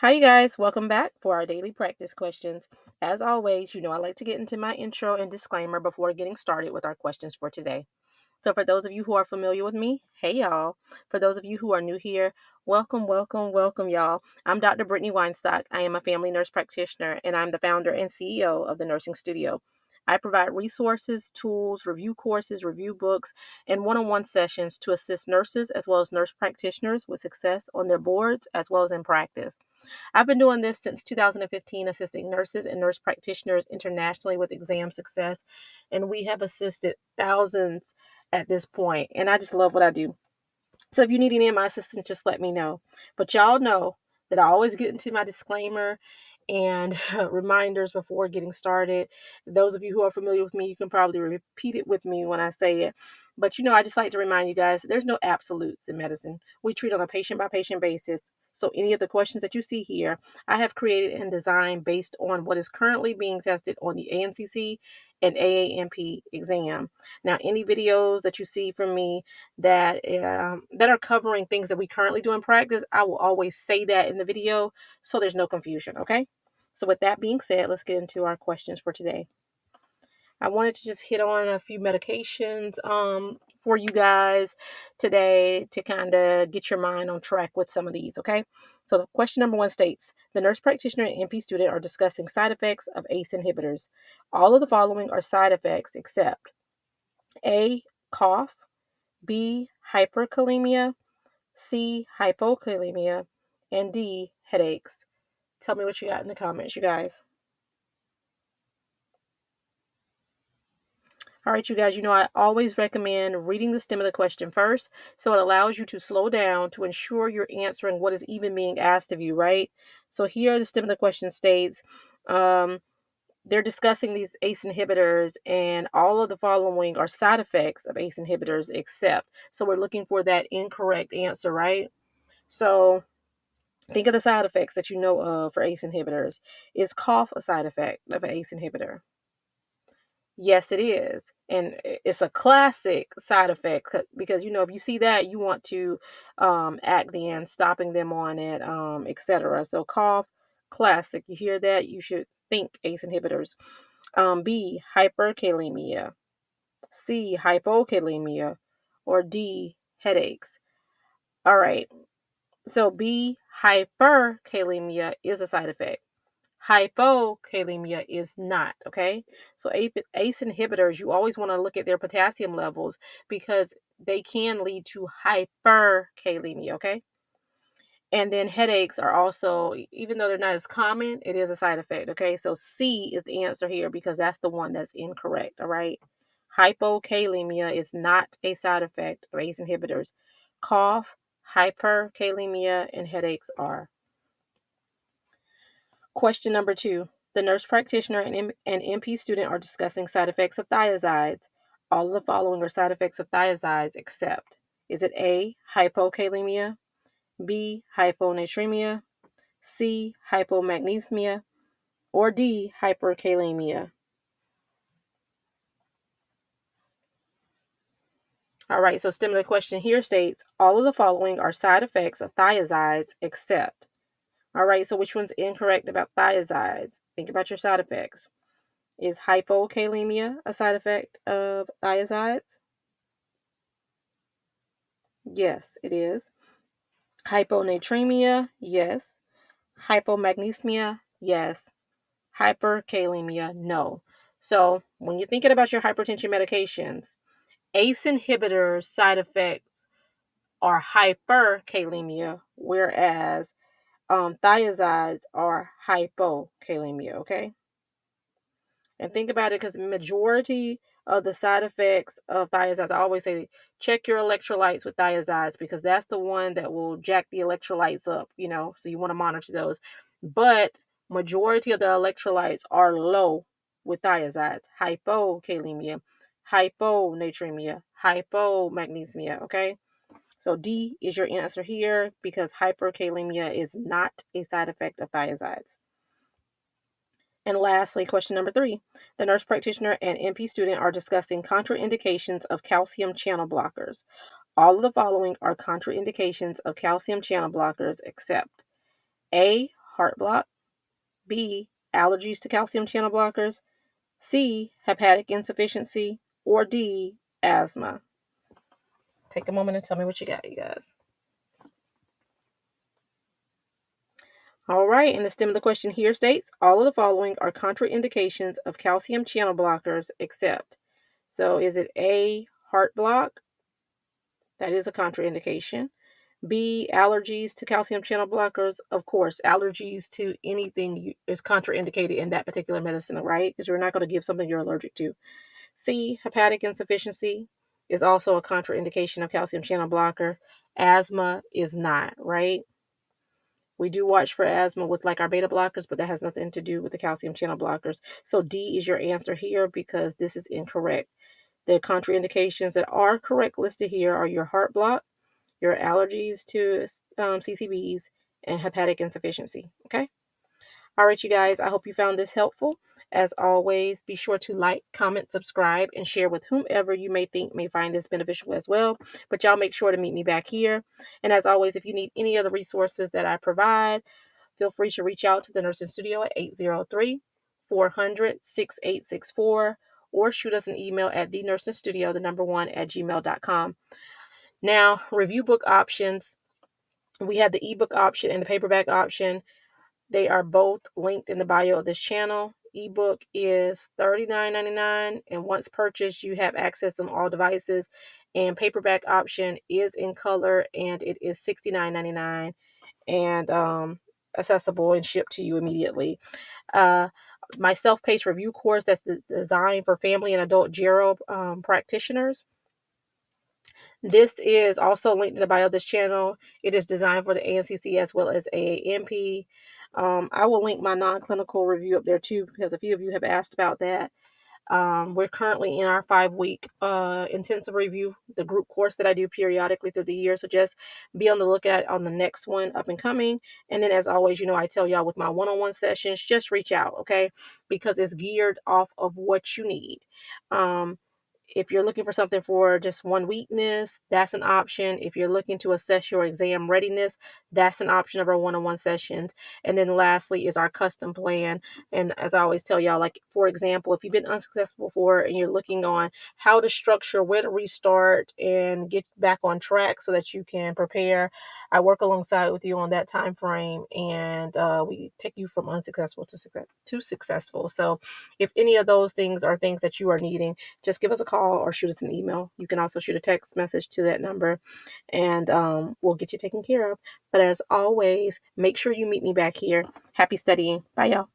Hi, you guys. Welcome back for our daily practice questions. As always, I like to get into my intro and disclaimer before getting started with our questions for today. So, for those of you who are familiar with me, hey, y'all. For those of you who are new here, welcome, welcome, welcome, y'all. I'm Dr. Brittany Weinstock. I am a family nurse practitioner, and I'm the founder and CEO of the Nursing Studio. I provide resources, tools, review courses, review books, and one on one sessions to assist nurses as well as nurse practitioners with success on their boards as well as in practice. I've been doing this since 2015, assisting nurses and nurse practitioners internationally with exam success, and we have assisted thousands at this point, and I just love what I do. So if you need any of my assistance, just let me know. But y'all know that I always get into my disclaimer and reminders before getting started. Those of you who are familiar with me, you can probably repeat it with me when I say it. But I just like to remind you guys, there's no absolutes in medicine. We treat on a patient by patient basis. So any of the questions that you see here, I have created and designed based on what is currently being tested on the ANCC and AAMP exam. Now, any videos that you see from me that are covering things that we currently do in practice, I will always say that in the video so there's no confusion, okay? So with that being said, let's get into our questions for today. I wanted to just hit on a few medications for you guys today to kind of get your mind on track with some of these, okay? So the question number one states, the nurse practitioner and NP student are discussing side effects of ACE inhibitors. All of the following are side effects except A, cough, B, hyperkalemia, C, hypokalemia, and D, headaches. Tell me what you got in the comments, you guys. All right, you guys, I always recommend reading the stem of the question first, so it allows you to slow down to ensure you're answering what is even being asked of you, right? So here, the stem of the question states, they're discussing these ACE inhibitors, and all of the following are side effects of ACE inhibitors, except. So we're looking for that incorrect answer, right? So think of the side effects that you know of for ACE inhibitors. Is cough a side effect of an ACE inhibitor? Yes, it is. And it's a classic side effect because, if you see that, you want to act then, stopping them on it, etc. So cough, classic. You hear that? You should think ACE inhibitors. B, hyperkalemia. C, hypokalemia. Or D, headaches. All right. So B, hyperkalemia is a side effect. Hypokalemia is not, okay? So ACE inhibitors, you always want to look at their potassium levels because they can lead to hyperkalemia, okay? And then headaches are also, even though they're not as common, it is a side effect, okay? So C is the answer here because that's the one that's incorrect, all right? Hypokalemia is not a side effect of ACE inhibitors. Cough, hyperkalemia, and headaches are. Question number 2. The nurse practitioner and NP student are discussing side effects of thiazides. All of the following are side effects of thiazides except. Is it A, hypokalemia, B, hyponatremia, C, hypomagnesemia, or D, hyperkalemia? All right, so similar question here states, all of the following are side effects of thiazides except. All right, so which one's incorrect about thiazides? Think about your side effects. Is hypokalemia a side effect of thiazides? Yes, it is. Hyponatremia? Yes. Hypomagnesemia? Yes. Hyperkalemia? No. So when you're thinking about your hypertension medications, ACE inhibitors side effects are hyperkalemia, whereas thiazides are hypokalemia, okay? And think about it because the majority of the side effects of thiazides, I always say, check your electrolytes with thiazides because that's the one that will jack the electrolytes up, so you want to monitor those. But majority of the electrolytes are low with thiazides. Hypokalemia, hyponatremia, hypomagnesemia, okay? So D is your answer here because hyperkalemia is not a side effect of thiazides. And lastly, question number 3. The nurse practitioner and NP student are discussing contraindications of calcium channel blockers. All of the following are contraindications of calcium channel blockers except A, heart block, B, allergies to calcium channel blockers, C, hepatic insufficiency, or D, asthma? Take a moment and tell me what you got, you guys. All right, and the stem of the question here states, all of the following are contraindications of calcium channel blockers except. So is it A, heart block? That is a contraindication. B, allergies to calcium channel blockers. Of course, allergies to anything is contraindicated in that particular medicine, right? Because you're not going to give something you're allergic to. C, hepatic insufficiency is also a contraindication of calcium channel blocker. Asthma is not, right? We do watch for asthma with like our beta blockers, but that has nothing to do with the calcium channel blockers. So D is your answer here because this is incorrect. The contraindications that are correct listed here are your heart block, your allergies to CCBs, and hepatic insufficiency. Okay. All right, you guys, I hope you found this helpful. As always, be sure to like, comment, subscribe, and share with whomever you may think may find this beneficial as well. But y'all make sure to meet me back here. And as always, if you need any other resources that I provide, feel free to reach out to the Nursing Studio at 803-400-6864 or shoot us an email at thenursingstudio, the number one, at gmail.com. Now, review book options. We have the ebook option and the paperback option. They are both linked in the bio of this channel. Ebook is $39.99, and once purchased, you have access on all devices. And paperback option is in color, and it is $69.99 and accessible and shipped to you immediately. My self-paced review course that's designed for family and adult gero practitioners. This is also linked in the bio of this channel. It is designed for the ANCC as well as AANP. I will link my non-clinical review up there too because a few of you have asked about that. We're currently in our 5-week intensive review, the group course that I do periodically through the year. So just be on the lookout on the next one up and coming. And then as always, I tell y'all with my one-on-one sessions, just reach out, okay? Because it's geared off of what you need. If you're looking for something for just one weakness, that's an option. If you're looking to assess your exam readiness, that's an option of our one-on-one sessions. And then lastly is our custom plan. And as I always tell y'all, like, for example, if you've been unsuccessful before and you're looking on how to structure, where to restart and get back on track so that you can prepare, I work alongside with you on that time frame, and we take you from unsuccessful to successful. So if any of those things are things that you are needing, just give us a call or shoot us an email. You can also shoot a text message to that number, and we'll get you taken care of. But as always, make sure you meet me back here. Happy studying. Bye, y'all.